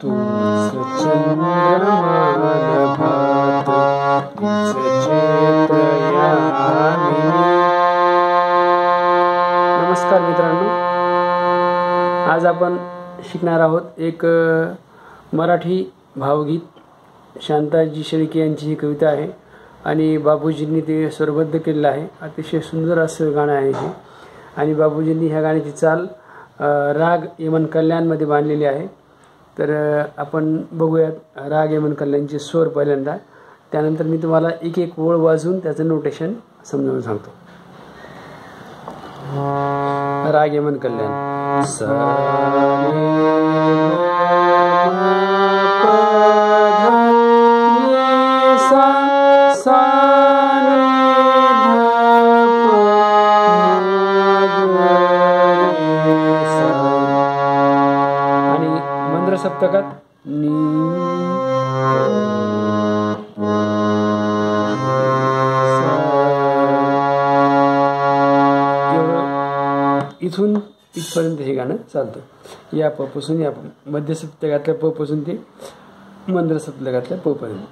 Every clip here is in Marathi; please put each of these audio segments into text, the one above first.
तूच चंद्रमान भात तीच चैत्र यामिनी। नमस्कार मित्रांनो, आज आपण शिकणार आहोत एक मराठी भावगीत। शांताजी शेळके यांची ही कविता आहे आणि बाबूजींनी ते स्वरबद्ध केलेलं आहे। अतिशय सुंदर असं गाणं आहे हे आणि बाबूजींनी ह्या गाण्याची चाल राग यमन कल्याणमध्ये बांधलेली आहे। तर आपण बघूयात राग यमन कल्याणचे स्वर पहिल्यांदा, त्यानंतर मी तुम्हाला एक एक ओळ वाजवून त्याचं नोटेशन समजावून सांगतो। राग यमन कल्याण सा सप्तकात इथून इथपर्यंत हे गाणं चालतं। या प पासून या मध्य सप्तकातल्या प पासून ते मंद्र सप्तकातल्या प पर्यंत।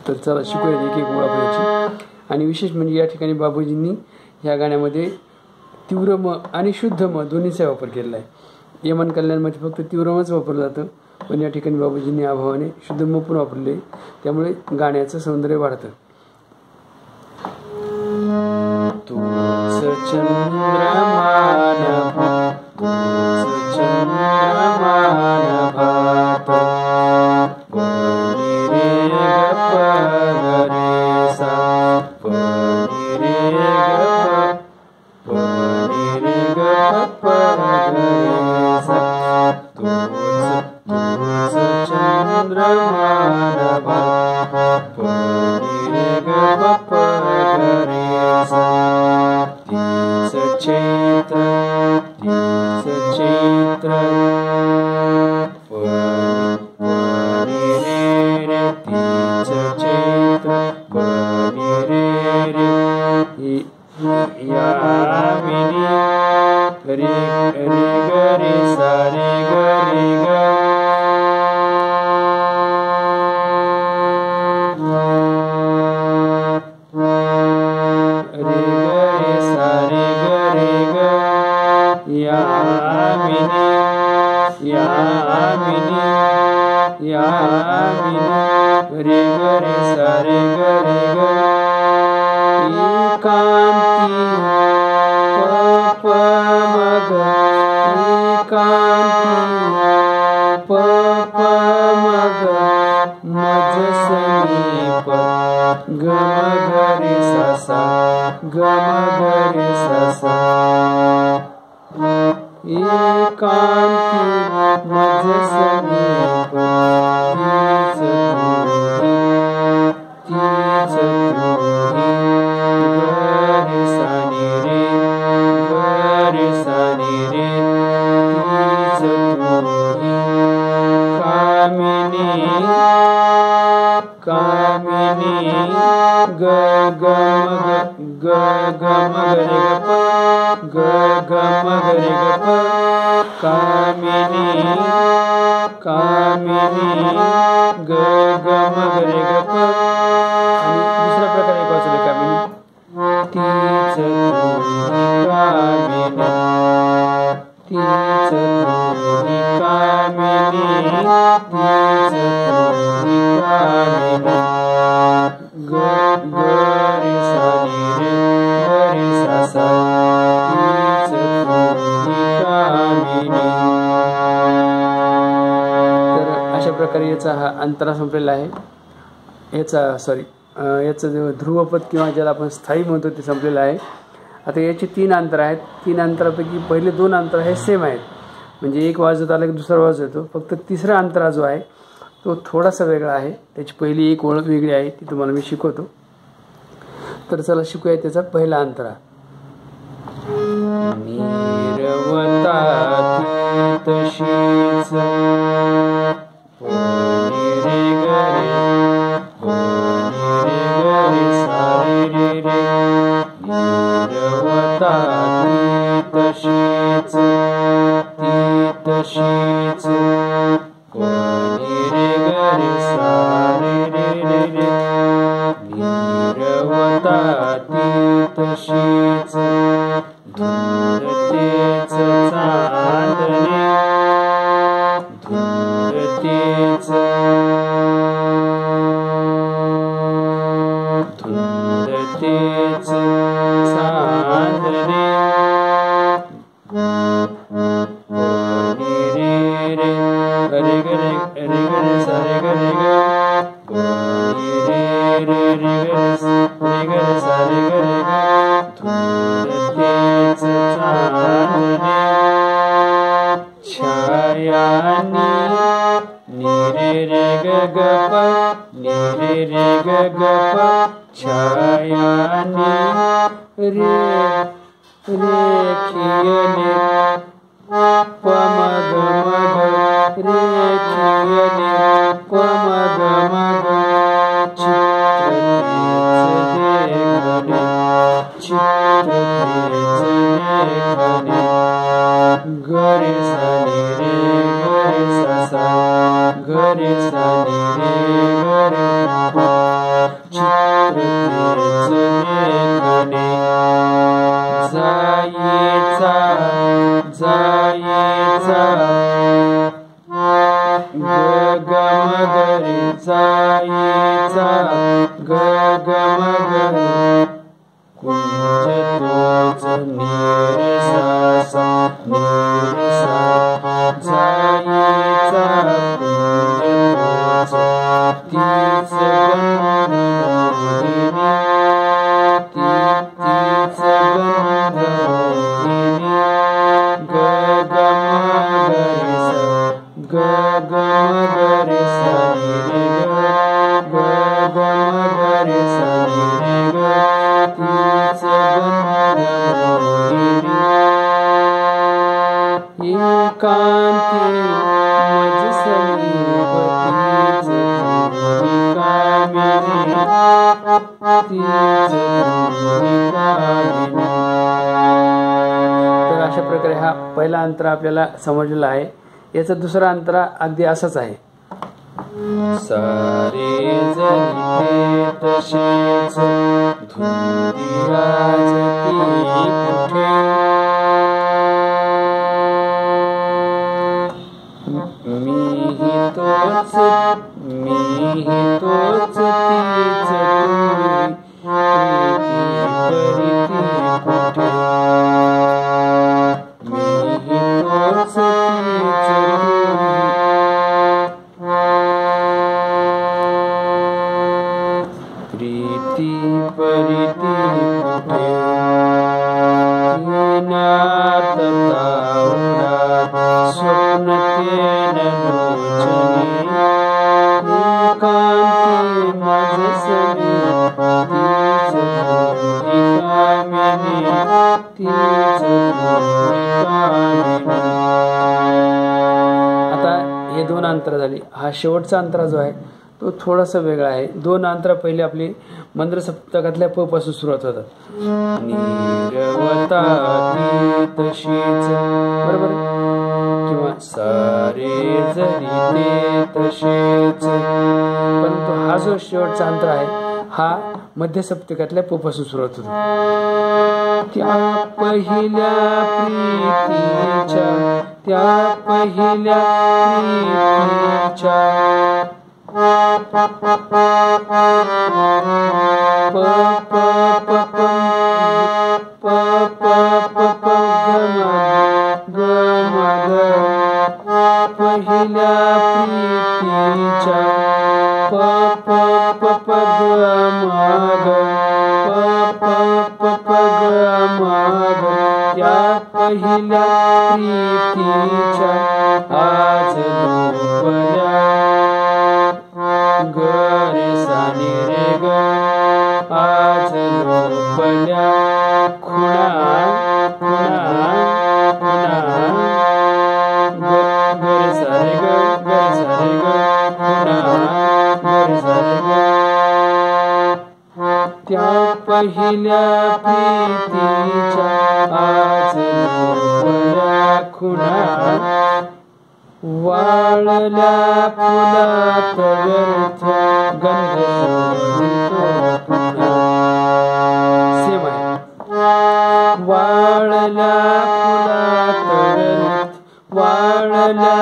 तर चला शिकूया एक एक ओळ आपल्याची। आणि विशेष म्हणजे या ठिकाणी बाबूजींनी ह्या गाण्यामध्ये तीव्र म आणि शुद्ध म दोन्हीचा वापर केलेला आहे। यमन कल्याणमध्ये फक्त तीव्रमच वापरलं जातं, पण या ठिकाणी बाबूजींनी अभावाने शुद्ध म पण वापरले, त्यामुळे गाण्याचं सौंदर्य वाढतं। तूच चंद्रमान तूच चंद्रमान भात पनी रे ग प रे सा पनी रे ग पनी रे ग प रे सा तूच चंद्रमान भात पनी रे ग प रे सा तीच चैत्र पनी रे रे तीच चैत्र पनी रे रे यामिनी रे रे ग रे सा रे ग रे ग रे ग रे सा रे ग रे ग यामिनी यामिनी यामिनी रे ग रे सा रे ग रे ग एकांती प प म ग एकांती प प म ग मज समीप ग म ग रे सा सा ग म ग रे सा सा एकांती मज समीप तीच तूही ग रे सा नि रे ग रे सा नि रे तीच तूही कामिनी कामिनी ग ग म ग म ग रे ग प ग ग म ग रे ग प कामिनी कामिनी ग ग म ग रे ग प। आणि दुसरा प्रकार एक वाचलं कामिनी तीच तूही कामिनी तीच तूही कामिनी तीच तूही कामिनी ग ग रे सा नि रे ग रे सा सा तीच तूही कामिनी। तर अशा प्रकारे याचा हा अंतरा संपलेला आहे। याचं जे ध्रुवपद किंवा ज्याला आपण स्थायी म्हणतो ते संपलेलं आहे। आता याचे 3 अंतर आहेत। 3 अंतरापैकी पहिले 2 अंतर हे सेम आहेत, म्हणजे एक वाजवत आला की दुसरा वाजवतो। फक्त तिसरा अंतरा जो आहे तो थोडासा वेगळा आहे, त्याची पहिली एक ओळ वेगळी आहे, ती तुम्हाला मी शिकवतो। तर चला शिकूया त्याचा पहिला अंतरा। नीरवता तशीच पनी रे ग रे पनी रे ग रे सा रे रे रे नीरवता तशीच नी रे ग रे सा रे रे रे रे निरवता ती तशीच धुंदतेच चांदणे धुंदतेच चांदणे नी रे रे रे ग रे सा रे ग रे ग नी रे रे रे ग रे सा रे ग रे ग धुंदतेच चांदणे छायानी नी रे रे ग ग प नी रे रे ग ग प छायानी रे रेखियने प मग मग रेखियने प मग मग चित्रतेच देखणे ग रे सा नी रे ग रे सा सा ग रे सा नी रे ग रे चित्रतेच देखणे जायेचा जायेचा ग ग मग रे जायेचा ग ग मग कुंज तोच नीर सा सा नीर सा जायेचा कुंज तोच तीच गंधर्विनी तीच गंधर्विनी ग ग मग रे सा ग ग मग रे सा नी रे ग ग ग मग रे सा नी रे ग तीच गंधर्विनी एकांती मज समीपतीच कामिनी तीच कामिनी. तर अशा प्रकारे हा पहिला अंतरा आपल्याला समजलेला आहे. याचा दुसरा अंतरा अगदी असाच आहे. सारे जरी तसेच धुंदी वाजती कुठे मीही तोच तीच प्रीती कुठे मीही तोच तीच प्रीती परिती कुठे स्वप्नतेन लोचने एकांती मज समीपतीच कामिनी तीच कामिनी. आता हे दोन अंतर झाली. हा शेवटचा अंतरा जो आहे तो थोडासा वेगळा आहे. दोन अंतरा पहिले आपली मंद्र सप्तकातल्या प पासून सुरुवात होतात. निरवता ती तशीच बरोबर किंवा सारे जरी ते तसेच. परंतु हा जो शेवटचा अंतर आहे हा मध्य सप्तकातल्या प पासून सुरुवात होतो. त्या पहिल्या प्रीतीच्या त्या पहिल्या प्रीतीच्या प प प प प प प ग म ग पहिल्या प्रीतीच्या प प प प ग म ग प प प ग म ग त्या पहिल्या प्रीतीच्या आज लोपल्या ग रे सा नी रे ग आज लोपल्या खुणा खुणा खुणा ग रे सा रे ग खुणा ग रे सा रे ग त्या पहिल्या प्रीतीच्या आज लोपल्या खुणा वाळल्या फुलात व्यर्थ गंध शोभितो तुझा. सेम आहे. वाळल्या फुलात व्यर्थ, वाळल्या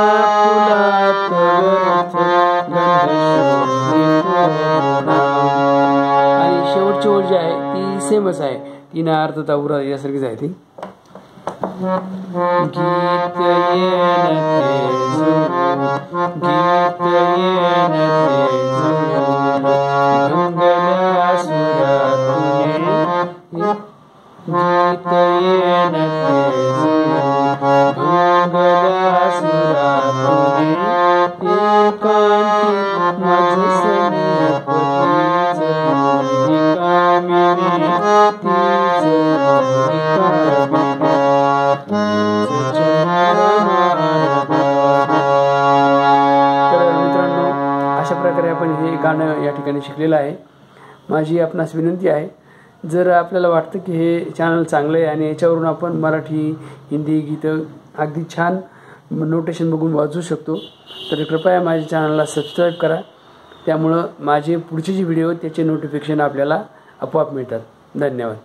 फुलात व्यर्थ गंध शोभितो तुझा. आणि शेवटची ओळ जी आहे ती सेमच आहे, तिनं अर्थता उरा यासारखीच आहे ती. गीत येन तेजून, गीत येन तेजून भंगल्या सुरातुने, गीत येन तेजून भंगल्या सुरातुने एकांती माझ समीपती जगून कामिनी तीच कामिनी. तर मित्रांनो, अशा प्रकारे आपण हे गाणं या ठिकाणी शिकलेलं आहे. माझी आपणास विनंती आहे, जर आपल्याला वाटतं की हे चॅनल चांगलं आहे आणि याच्यावरून आपण मराठी हिंदी गीतं अगदी छान नोटेशन बघून वाजवू शकतो, तर कृपया माझ्या चॅनलला सबस्क्राईब करा. त्यामुळं माझे पुढचे जे व्हिडिओ त्याचे नोटिफिकेशन आपल्याला आपोआप मिळतात. धन्यवाद.